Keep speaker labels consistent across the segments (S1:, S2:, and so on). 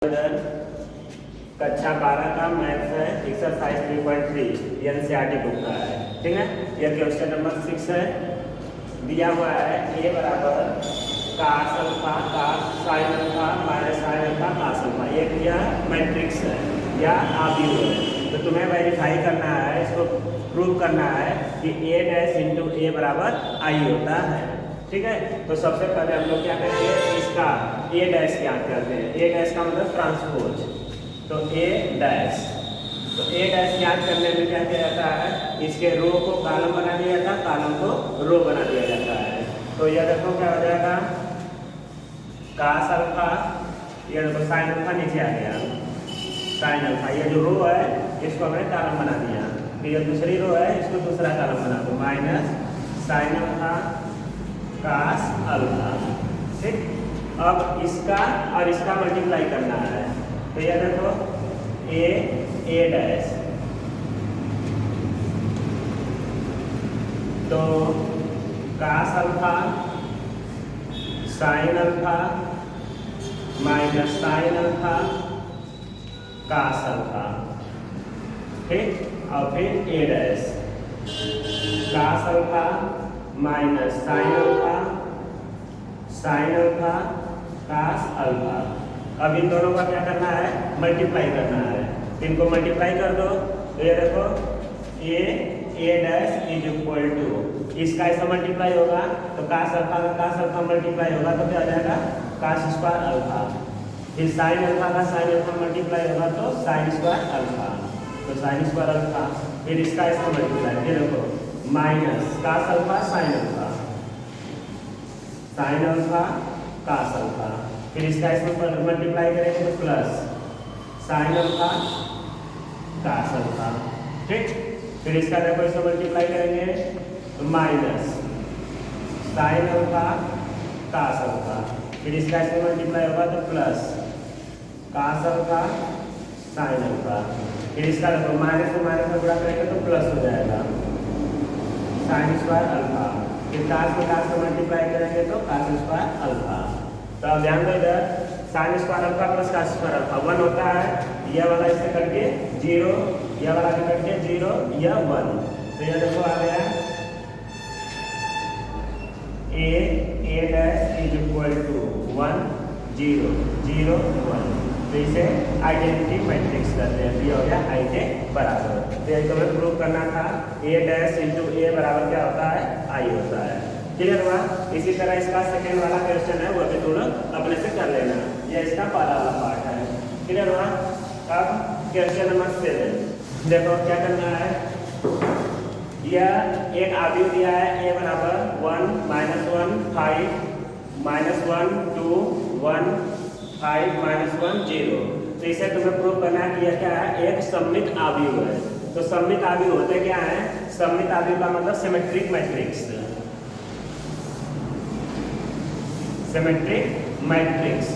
S1: कक्षा 12 का मैथ्स है एक्सरसाइज 3.3 एनसीईआरटी बुक का है। ठीक है, यह क्वेश्चन नंबर 6 है। दिया हुआ है ए बराबर cos alpha cos sine alpha minus sine alpha cos alpha. एक यह मैट्रिक्स है या आव्यूह है, तो तुम्हें वेरीफाई करना है, इसको प्रूव करना है कि ए डैश इंटू ए बराबर आई होता है। ठीक है, तो सबसे पहले हम लोग क्या करेंगे, इसका ए डैश याद करते हैं। ए डैश का मतलब ट्रांसपोज, तो ए डैश, तो ए डैश याद करने में क्या किया जाता है, इसके रो को कॉलम बना दिया जाता है, कॉलम को रो बना दिया जाता है। तो यह देखो क्या हो जाएगा, कास अल्फा, ये देखो साइन अल्फा नीचे आ गया, साइन अल्फा, ये जो रो है इसको हमने कॉलम बना दिया, फिर ये दूसरी रो है इसको दूसरा कॉलम बना दो, minus sine alpha cos alpha. ठीक, अब इसका और इसका मल्टीप्लाई करना है, तो यह देखो ए डैश, तो cos alpha sine alpha minus sine alpha cos alpha. ठीक, और फिर A dash cos alpha minus sine alpha cos alpha. अब इन दोनों का क्या करना है, मल्टीप्लाई करना है, इनको मल्टीप्लाई कर दो, तो ये देखो A dash is equal to, इसका ऐसा मल्टीप्लाई होगा तो कास अल्फा मल्टीप्लाई होगा तो क्या हो जाएगा, कास स्क्वायर अल्फा। फिर साइन अल्फा का साइन अल्फा मल्टीप्लाई होगा तो साइन स्क्वायर अल्फा, तो साइन स्क्वायर अल्फा। फिर इसका ऐसा मल्टीप्लाई, ये देखो minus cos alpha sine alpha cos alpha, फिर इसका इसमें मल्टीप्लाई करेंगे तो plus sine alpha cos alpha. ठीक, फिर इसका देखो इसमें मल्टीप्लाई करेंगे तो minus sine alpha cos alpha, फिर इसका इसमें मल्टीप्लाई होगा तो plus cos alpha sine alpha, फिर इसका देखो माइनस से माइनस में गुणा करेंगे तो प्लस हो जाएगा साइन स्क्वायर अल्फा, फिर कास में कास को मल्टीप्लाई करेंगे तो कास स्क्वायर अल्फा। तो अब ध्यान दो, इधर sine square alpha plus cos square alpha 1 होता है, यह वाला इससे कट के 0, यह वाला भी कट के 0, यह 1, तो यह देखो आ गया ए डैश इज इक्वल टू 1 0 0 1, तो इसे आइडेंटिटी मैट्रिक्स कहते हैं। ये हो गया आई के बराबर, तो ये तुम्हें प्रूव करना था ए डैश इंटू ए बराबर क्या होता है, आई होता है। क्लियर हुआ। इसी तरह इसका सेकेंड वाला क्वेश्चन है वो भी तुम लोग अपने से कर लेना, ये इसका पहला वाला पार्ट है। क्लियर हुआ। अब क्वेश्चन नंबर 7 देखो क्या करना है, यह एक आव्यूह दिया है ए बराबर 1 -1 5 -1 2 1 5 -1 0, तो इसे तुम्हें प्रूव करना है कि यह क्या है, एक सममित आव्यूह है। तो सममित आव्यूह होते क्या है, सममित आव्यूह का मतलब सिमेट्रिक मैट्रिक्स, सिमेट्रिक मैट्रिक्स।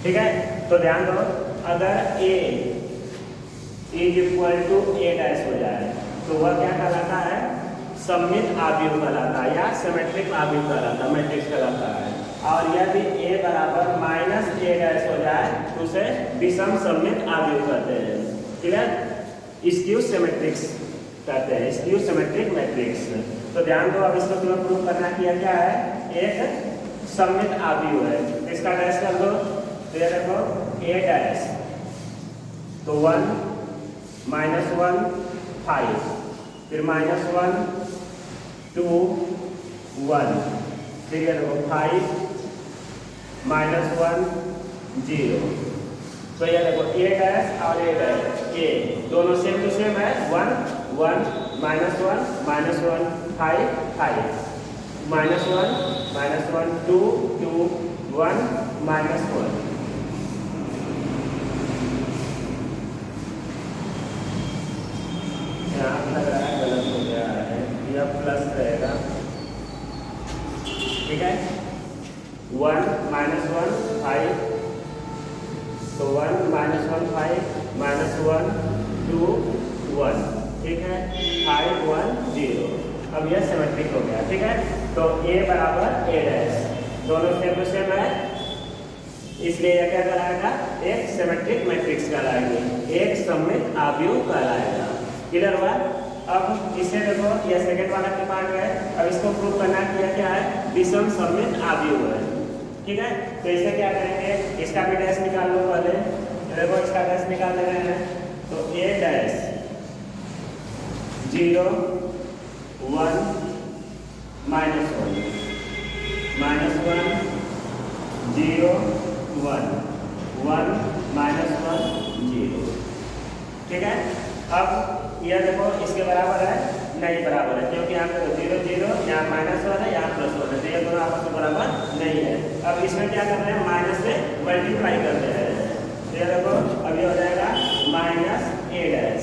S1: ठीक है, तो ध्यान दो, अगर A is equal to A dash हो जाए तो वह क्या कहलाता है, सममित आव्यूह कहलाता है या सिमेट्रिक आव्यूह कहलाता है, मैट्रिक्स कहलाता है। और यदि ए बराबर माइनस ए डैश हो जाए तो उसे विषम सममित आव्यूह कहते हैं। क्लियर, स्क्यू सिमेट्रिक्स कहते हैं, स्क्यू सिमेट्रिक मैट्रिक्स। तो ध्यान दो, अब इसको तुम्हें प्रूव करना किया क्या है, एक सममित आव्यूह है, इसका डैश कर दो, तो ये देखो ए डैश, तो 1 -1 5, फिर -1 2 1, फिर ये देखो 5 -1 0, तो ये देखो ए डैश और ए डैश, ए दोनों सेम टू सेम है, 1 1 -1 -1 5 5 -1 2 2 1 -1। यहाँ लग रहा है गलत हो गया है, यह प्लस रहेगा। ठीक है, 1 -1 5, तो 1 -1 5 -1 2 1, ठीक है, 5 1 0। अब यह सिमेट्रिक हो गया। ठीक है, तो ए बराबर ए डैश, दोनों सेम टू सेम है, इसलिए यह क्या कहलाएगा, एक सिमेट्रिक मैट्रिक्स कहलाएगा, एक सममित आव्यूह कहलाएगा। क्लियर हुआ? अब इसे देखो, यह सेकंड वाला के पार्ट है। अब इसको प्रूव करना है कि यह क्या है, विषम सममित आव्यूह है। ठीक है, तो इसे क्या करेंगे, इसका भी डैश निकाल लो पहले। देखो इसका डैश निकाल रहे हैं, तो ए डैश 0 1 -1 -1 0 1 1 -1 0। ठीक है, अब यह देखो इसके बराबर है, नहीं बराबर है, क्योंकि यहाँ पे 0 0, यहाँ -1 है, यहाँ +1 है, तो ये दोनों आपस में बराबर नहीं है। अब इसमें क्या कर रहे हैं, माइनस से मल्टीप्लाई करते हैं। तो ये देखो अब ये हो जाएगा -a डैश।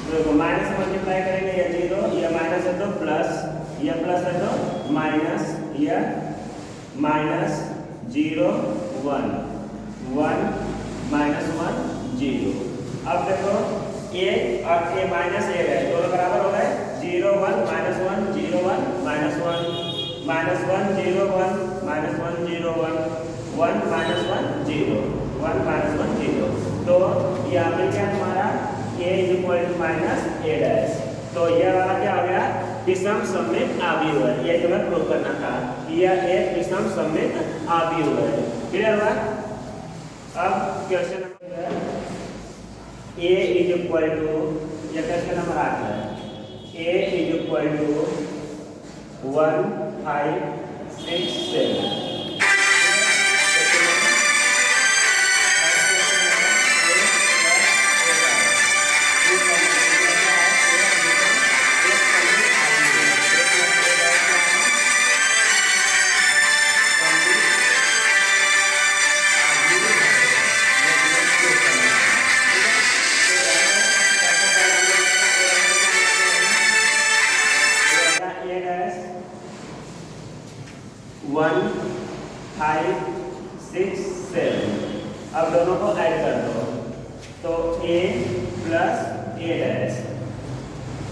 S1: देखो माइनस से मल्टीप्लाई करेंगे, ये 0, ये माइनस है तो प्लस, ये प्लस है तो माइनस, ये -0 1 1 -1 0। अब देखो a और a माइनस a है, दोनों बराबर हो गए, 0 1 -1 0 1 -1 -1 0 1 -1 0 1 1 -1 0 1 -1 0। तो यहाँ पे क्या तुम्हारा a -a डैश। तो यह वाला क्या हो गया, विषम सममित आव्यूह है। ये तुम्हें प्रूव करना था, यह एक विषम सममित आव्यूह है। क्लियर हुआ? अब क्वेश्चन नंबर a = यह क्वेश्चन नंबर 8 है। a = 1 5 6 7। अब दोनों को ऐड कर दो, तो a + a डैश,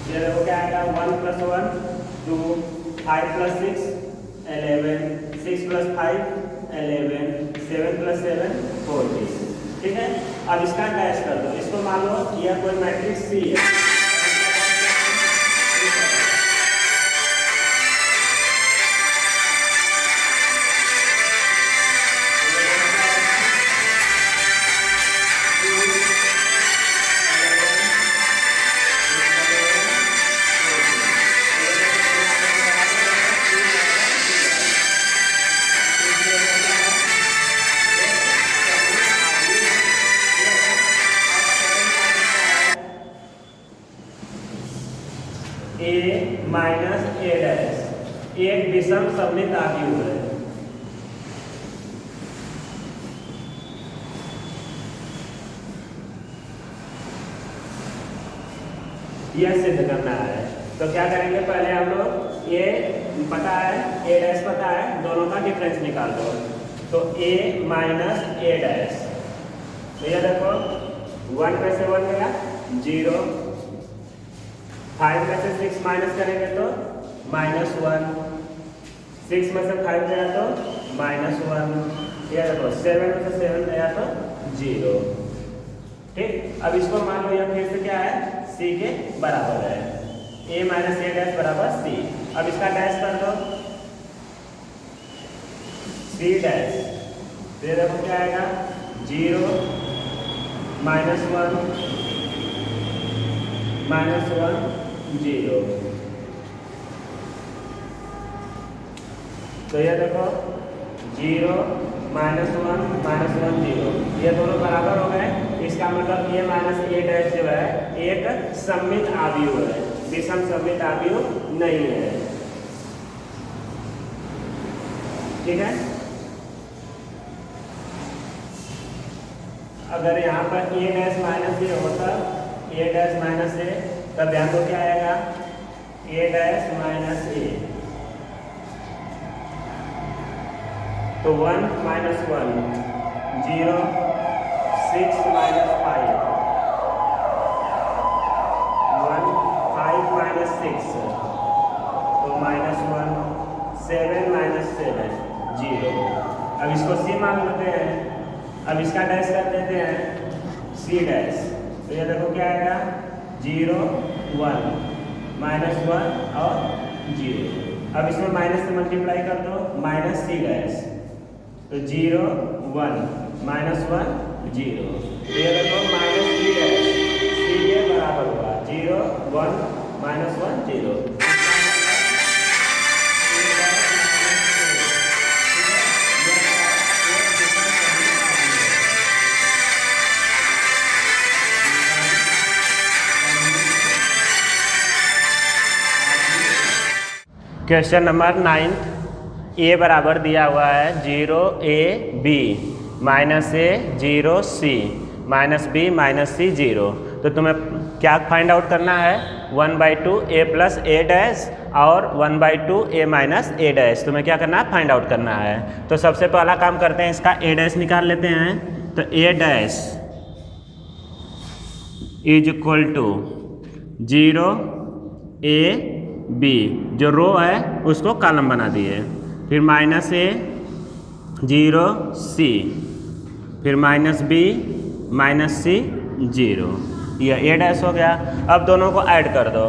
S1: ये देखो क्या आएगा, 1 + 1 2 5 + 6 11 6 + 5 11 7 + 7 14। ठीक है, अब इसका डैश कर दो। इसको मान लो यह कोई मैट्रिक्स C है, a - a डैश एक विषम सममित आव्यूह है। यह सिद्ध करना है, तो क्या करेंगे, पहले हम लोग a पता है, a डैश पता है, दोनों का डिफरेंस निकाल दो। तो a - a डैश, तो ये देखो 1 में से 1 गया 0, 5 में से 6 माइनस करेंगे तो -1, 6 में से 5 गया तो -1, ये देखो 7 में से 7 गया तो 0। ठीक, अब इसको मान लो यह फिर से क्या है, C के बराबर है, a - a डैश बराबर C। अब इसका डैश कर दो, C डैश, तो ये देखो क्या आएगा, 0 -1 -1 0। तो ये देखो 0 -1 -1 0, ये दोनों बराबर हो गए। इसका मतलब a - a डैश जो है एक सममित आव्यूह है, विषम सममित आव्यूह नहीं है। ठीक है, अगर यहाँ पर a डैश -a होता, a डैश -a, तब ध्यान दो क्या आएगा, a डैश -a, तो 1 - 1 0 6 - 5 1 5 - 6, तो -1 7 - 7 0। अब इसको सी मान लेते हैं, अब इसका डैश कर देते हैं सी डैश। तो ये देखो क्या आएगा 0 1 -1 और 0। अब इसमें माइनस से मल्टीप्लाई कर दो माइनस सी डैश, तो 0 1 -1 0। तो ये देखो माइनस सी डैश सी के बराबर हुआ 0 1 -1 0। क्वेश्चन नंबर 9, ए बराबर दिया हुआ है 0 a b -a 0 c -b -c 0। तो तुम्हें क्या फाइंड आउट करना है 1/2 a + a डैश और 1/2 a - a डैश। तुम्हें क्या करना है फाइंड आउट करना है। तो सबसे पहला काम करते हैं, इसका a डैश निकाल लेते हैं। तो a डैश = 0 a b, जो रो है उसको कॉलम बना दिए, फिर -a 0 c, फिर -b -c 0। यह a डैश हो गया। अब दोनों को ऐड कर दो,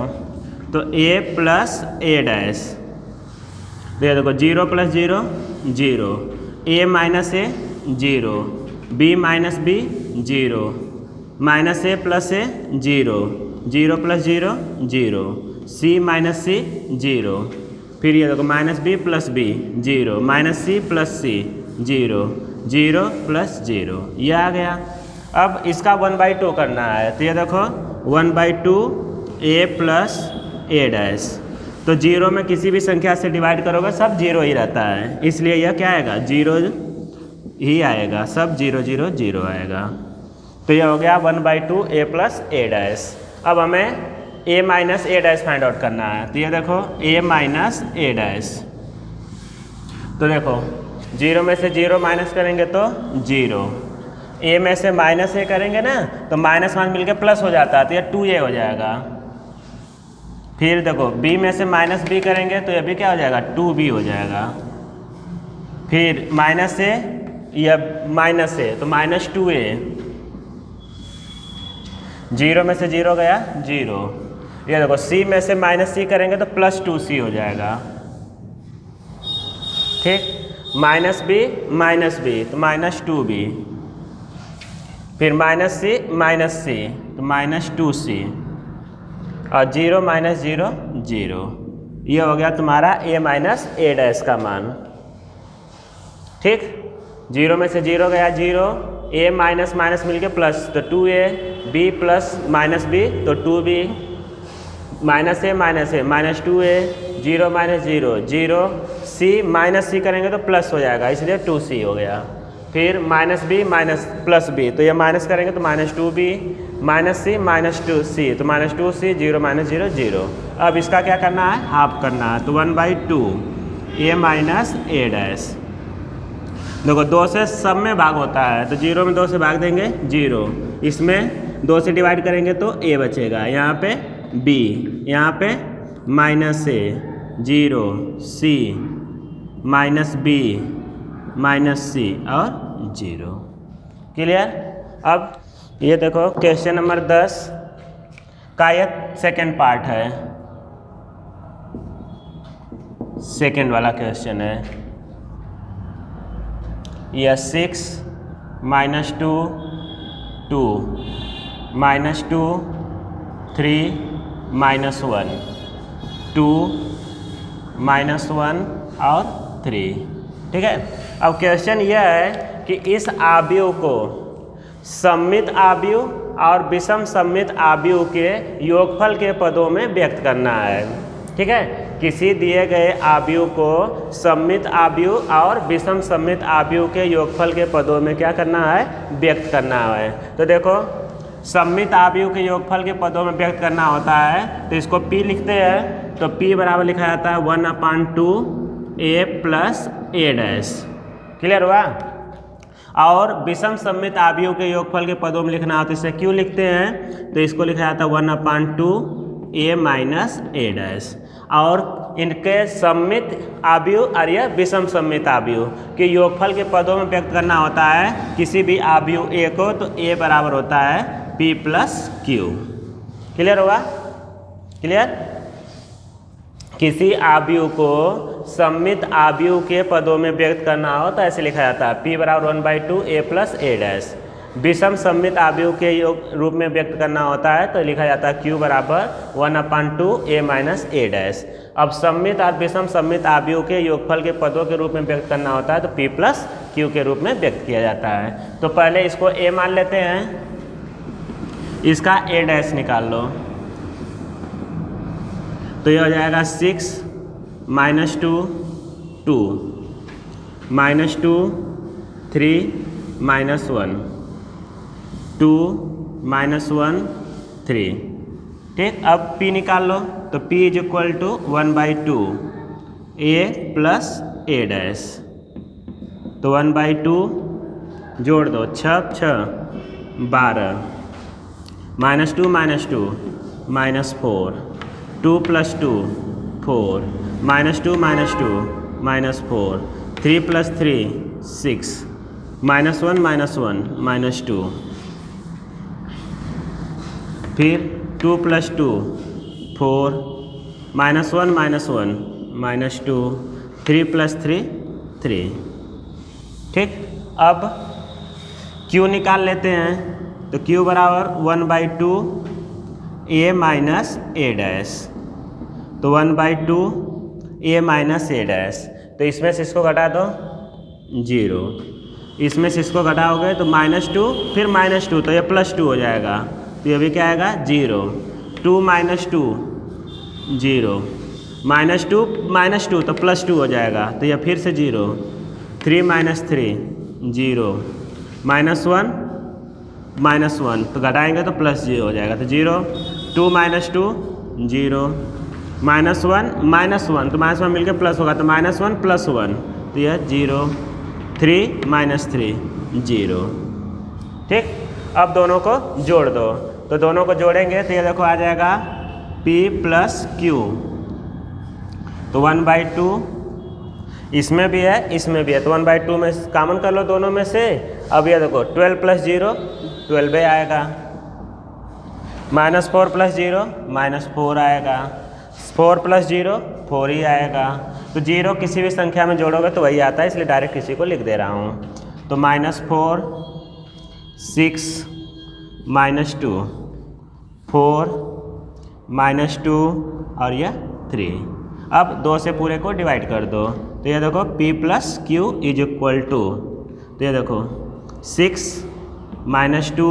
S1: तो a + a डैश, तो ये देखो 0 + 0 0, a - a 0, b - b 0, -a + a 0, 0 + 0 0, c - c 0, फिर ये देखो -b + b 0, -c + c 0, 0 + 0, ये आ गया। अब इसका 1/2 करना है, तो ये देखो 1/2 a + a डैश। तो 0 में किसी भी संख्या से डिवाइड करोगे सब 0 ही रहता है, इसलिए यह क्या आएगा 0 ही आएगा, सब 0 0 0 आएगा। तो यह हो गया 1/2 a + a डैश। अब हमें a - a dash find out करना है। तो ये देखो a - a डैश, तो देखो 0 में से 0 माइनस करेंगे तो 0, a में से -a करेंगे ना तो -1 मिलके प्लस हो जाता है, तो ये 2a हो जाएगा। फिर देखो b में से -b करेंगे तो ये भी क्या हो जाएगा 2b हो जाएगा। फिर -a या -a तो -2a, 0 में से 0 गया 0। ये देखो c में से -c करेंगे तो +2c हो जाएगा, ठीक। -b तो -2b, फिर -c तो -2c, और 0 - 0 0। ये हो गया तुम्हारा a - a डैश का मान, ठीक। 0 में से 0 गया 0, a माइनस मिलके प्लस, तो 2a, b + -b तो 2b, -a -2a, 0 - 0 0, c -c करेंगे तो प्लस हो जाएगा, इसलिए 2c हो गया। फिर -b + b, तो ये माइनस करेंगे तो -2b, -c -2c तो -2c, 0 - 0 0। अब इसका क्या करना है हाफ करना है, तो 1/2 a - a डैश। देखो 2 से सब में भाग होता है, तो 0 में 2 से भाग देंगे 0, इसमें 2 से डिवाइड करेंगे तो a बचेगा, यहाँ पे b, यहाँ पे -a 0 c -b -c और 0। क्लियर। अब ये देखो क्वेश्चन नंबर 10 का ये सेकेंड पार्ट है, सेकेंड वाला क्वेश्चन है। यह 6 - 2 2 -2 3 -1 2 -1 और 3, ठीक है। अब क्वेश्चन यह है कि इस आव्यूह को सममित आव्यूह और विषम सममित आव्यूह के योगफल के पदों में व्यक्त करना है, ठीक है। किसी दिए गए आव्यूह को सममित आव्यूह और विषम सममित आव्यूह के योगफल के पदों में क्या करना है व्यक्त करना है। तो देखो सममित आव्यूह के योगफल के पदों में व्यक्त करना होता है, तो इसको p लिखते हैं, तो p बराबर लिखा जाता है 1/2 a + a डैश। क्लियर हुआ। और विषम सममित आव्यूह के योगफल के पदों में लिखना हो तो इसे क्यों लिखते हैं, तो इसको लिखा जाता है 1/2 a - a डैश। और इनके सममित आव्यूह और यह विषम सममित आव्यूह के योगफल के पदों में व्यक्त करना होता है किसी भी आव्यूह ए को, तो ए बराबर होता है P प्लस क्यू। क्लियर हुआ? क्लियर? किसी आव्यूह को सममित आव्यूह के पदों में व्यक्त करना हो तो ऐसे लिखा जाता है P बराबर 1/2 A प्लस A डैश। विषम सममित आव्यूह के योग रूप में व्यक्त करना होता है तो लिखा जाता है Q बराबर 1/2 A माइनस A डैश। अब सममित और विषम सममित आव्यूह के योगफल के पदों के रूप में व्यक्त करना होता है तो P प्लस Q के रूप में व्यक्त किया जाता है। तो पहले इसको A मान लेते हैं, इसका A डैश निकाल लो तो यह हो जाएगा 6 - 2 2 -2 3 -1 2 -1 3। ठीक, अब P निकाल लो तो P is equal to 1/2 A plus A dash. तो 1/2 जोड़ दो, 6 6 12 -2 -2 -4 2 + 2 4 -2 -2 -4 3 + 3 6 -1 -1 -2 फिर 2 + 2 4 -1 -1 -2 3 + 3 3। ठीक, अब Q निकाल लेते हैं तो Q बराबर 1/2 A माइनस A डैश। तो 1/2 A माइनस A डैश, तो इसमें से इसको घटा दो 0, इसमें से इसको घटाओगे तो -2 फिर -2 तो ये +2 हो जाएगा, तो ये भी क्या आएगा 0। 2 - 2 0 -2 तो +2 हो जाएगा, तो ये फिर से 0। 3 - 3 0 -1 तो घटाएंगे तो +0 हो जाएगा, तो 0। 2 - 2 0 -1 तो -1 मिलकर प्लस होगा तो -1 + 1 तो यह 0। 3 - 3 0। ठीक, अब दोनों को जोड़ दो तो दोनों को जोड़ेंगे तो ये देखो आ जाएगा P प्लस Q। तो 1/2 इसमें भी है इसमें भी है, तो 1/2 में कॉमन कर लो दोनों में से। अब ये देखो 12 + 0 12 आएगा, -4 + 0 -4 आएगा, 4 + 0 4 ही आएगा। तो 0 किसी भी संख्या में जोड़ोगे तो वही आता है, इसलिए डायरेक्ट इसी को लिख दे रहा हूँ। तो -4 6 -2 4 -2 और यह 3। अब 2 से पूरे को डिवाइड कर दो तो ये देखो P plus Q is equal to, तो ये देखो 6 -2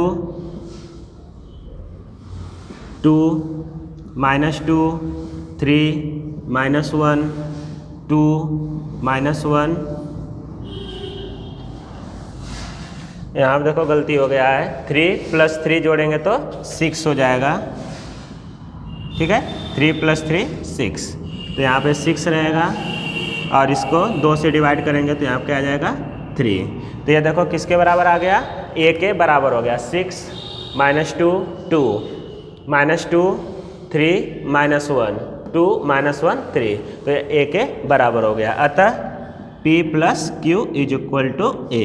S1: 2 -2 3 -1 2 -1। यहाँ पे देखो गलती हो गया है, 3 + 3 जोड़ेंगे तो 6 हो जाएगा। ठीक है, 3 + 3 6, तो यहाँ पे 6 रहेगा और इसको 2 से डिवाइड करेंगे तो यहाँ पे क्या आ जाएगा 3। तो ये देखो किसके बराबर आ गया, A के बराबर हो गया। 6 -2 2 -2 3 -1 2 -1 3, तो A के बराबर हो गया। अतः P plus Q is equal to A।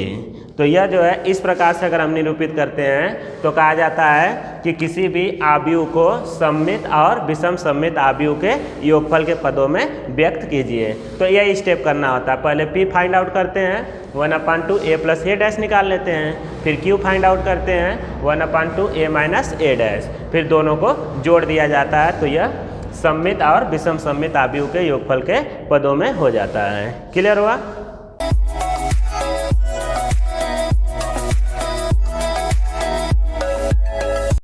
S1: तो यह जो है इस प्रकार से अगर हम निरूपित करते हैं तो कहा जाता है कि किसी भी आव्यूह को सममित और विषम सममित आव्यूह के योगफल के पदों में व्यक्त कीजिए। तो यही स्टेप करना होता है, पहले P फाइंड आउट करते हैं 1/2 A प्लस A डैश निकाल लेते हैं, फिर Q फाइंड आउट करते हैं 1/2 A माइनस A डैश, फिर दोनों को जोड़ दिया जाता है तो यह सममित और विषम सममित आव्यूह के योगफल के पदों में हो जाता है। क्लियर हुआ?